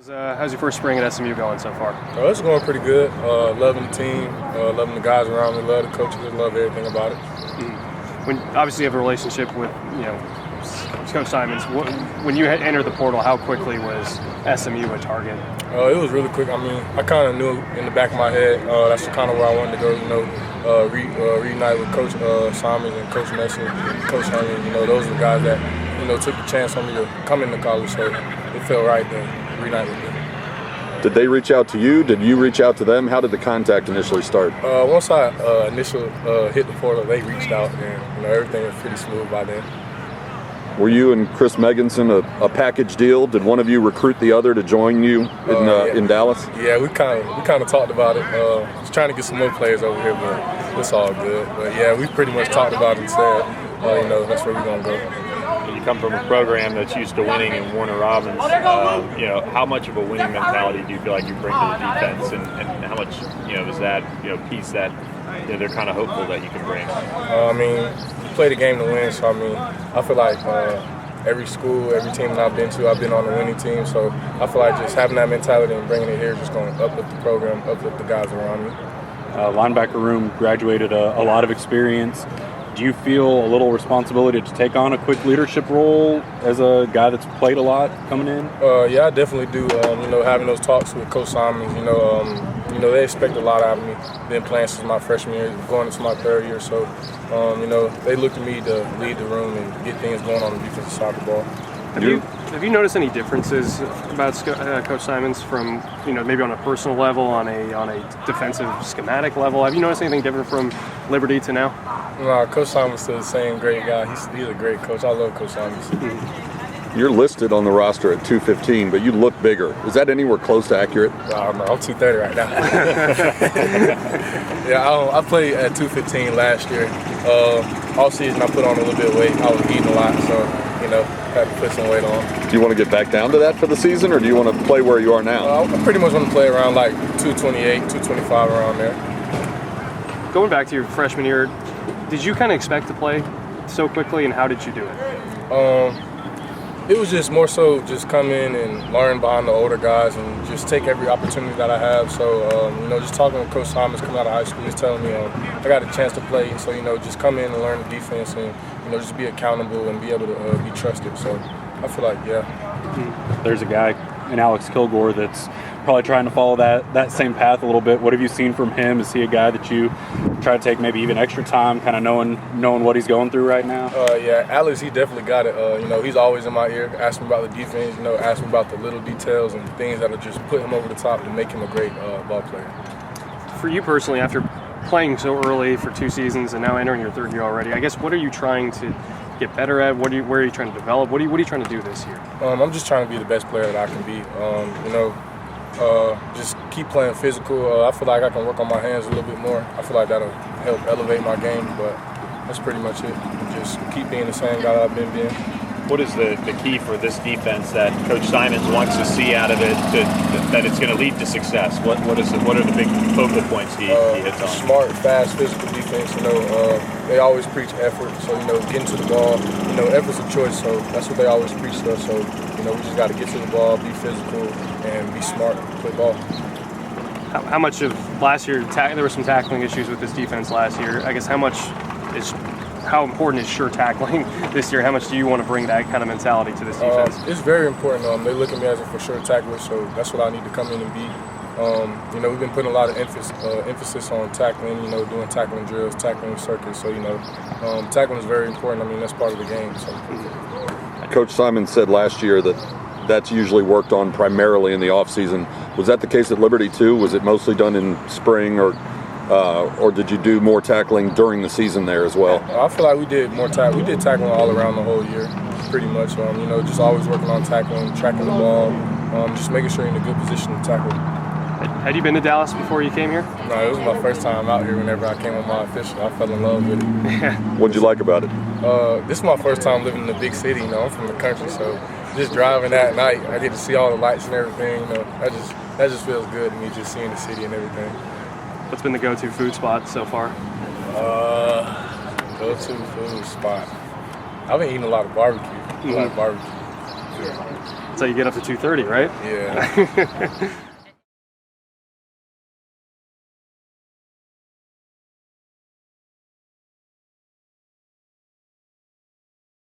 How's your first spring at SMU going so far? It's going pretty good. Loving the team, loving the guys around me, love the coaches, love everything about it. When obviously you have a relationship with Coach Symons, when you entered the portal, how quickly was SMU a target? It was really quick. I mean, I kind of knew in the back of my head that's kind of where I wanted to go. Reunite with Coach Symons and Coach Messer, and Coach Herman. Those are the guys that took the chance on me to come into college, so it felt right to reunite with them. Did they reach out to you? Did you reach out to them? How did the contact initially start? Once I initially hit the portal, they reached out, and everything was pretty smooth by then. Were you and Chris Megginson a package deal? Did one of you recruit the other to join you in Dallas? Yeah, we kind of talked about it. Just trying to get some more players over here, but it's all good. But yeah, we pretty much talked about it and said, that's where we're gonna go. You come from a program that's used to winning in Warner Robins. How much of a winning mentality do you feel like you bring to the defense, and how much is that piece that they're kind of hopeful that you can bring? You play the game to win, so I feel like every school, every team that I've been to, I've been on the winning team. So I feel like just having that mentality and bringing it here is just going to uplift the program, uplift the guys around me. Linebacker room graduated a lot of experience. Do you feel a little responsibility to take on a quick leadership role as a guy that's played a lot coming in? Yeah, I definitely do. Having those talks with Coach Symons, they expect a lot out of me. Been playing since my freshman year, going into my third year. So, they look to me to lead the room and get things going on the defensive side of the ball. Have you noticed any differences about Coach Symons from maybe on a personal level, on a defensive schematic level? Have you noticed anything different from Liberty to now? No, Coach Symons is still the same great guy. He's a great coach. I love Coach Symons. You're listed on the roster at 215, but you look bigger. Is that anywhere close to accurate? No, I'm 230 right now. Yeah, I played at 215 last year. All season I put on a little bit of weight. I was eating a lot, so had to put some weight on. Do you want to get back down to that for the season, or do you want to play where you are now? I pretty much want to play around like 228, 225 around there. Going back to your freshman year, did you kind of expect to play so quickly, and how did you do it? It was just more so just come in and learn behind the older guys and just take every opportunity that I have. So, just talking with Coach Symons coming out of high school, he's telling me I got a chance to play. So, just come in and learn the defense and, just be accountable and be able to be trusted. So, I feel like, yeah. There's a guy in Alex Kilgore that's probably trying to follow that same path a little bit. What have you seen from him? Is he a guy that you try to take maybe even extra time, kind of knowing what he's going through right now? Yeah, Alex, he definitely got it. He's always in my ear, asking about the defense, asking about the little details and things that'll just put him over the top to make him a great ball player. For you personally, after playing so early for 2 seasons and now entering your third year already, I guess what are you trying to get better at? Where are you trying to develop? What are you trying to do this year? I'm just trying to be the best player that I can be. Just keep playing physical. I feel like I can work on my hands a little bit more. I feel like that'll help elevate my game, but that's pretty much it. Just keep being the same guy that I've been being. What is the key for this defense that Coach Symons wants to see out of it that it's going to lead to success? What are the big focal points he hits on? Smart, fast, physical defense. They always preach effort. So getting to the ball. Effort's a choice. So that's what they always preach to us. So we just got to get to the ball, be physical, and be smart, play ball. How much of last year? There were some tackling issues with this defense last year. I guess how important is sure tackling this year? How much do you want to bring that kind of mentality to this defense? It's very important. They look at me as a for sure tackler, so that's what I need to come in and be. We've been putting a lot of emphasis on tackling, doing tackling drills, tackling circuits. So, tackling is very important. That's part of the game. So. Coach Symons said last year that's usually worked on primarily in the offseason. Was that the case at Liberty too? Was it mostly done in spring, or did you do more tackling during the season there as well? I feel like we did more tackling. We did tackling all around the whole year, pretty much. Just always working on tackling, tracking the ball, just making sure you're in a good position to tackle. Had you been to Dallas before you came here? No, it was my first time out here. Whenever I came on my official, I fell in love with it. What'd you like about it? This is my first time living in the big city. I'm from the country, so just driving at night, I get to see all the lights and everything. That just feels good to me, just seeing the city and everything. What's been the go-to food spot so far? Go-to food spot. I've been eating a lot of barbecue. A lot of barbecue. Yeah. So you get up to 230, right? Yeah.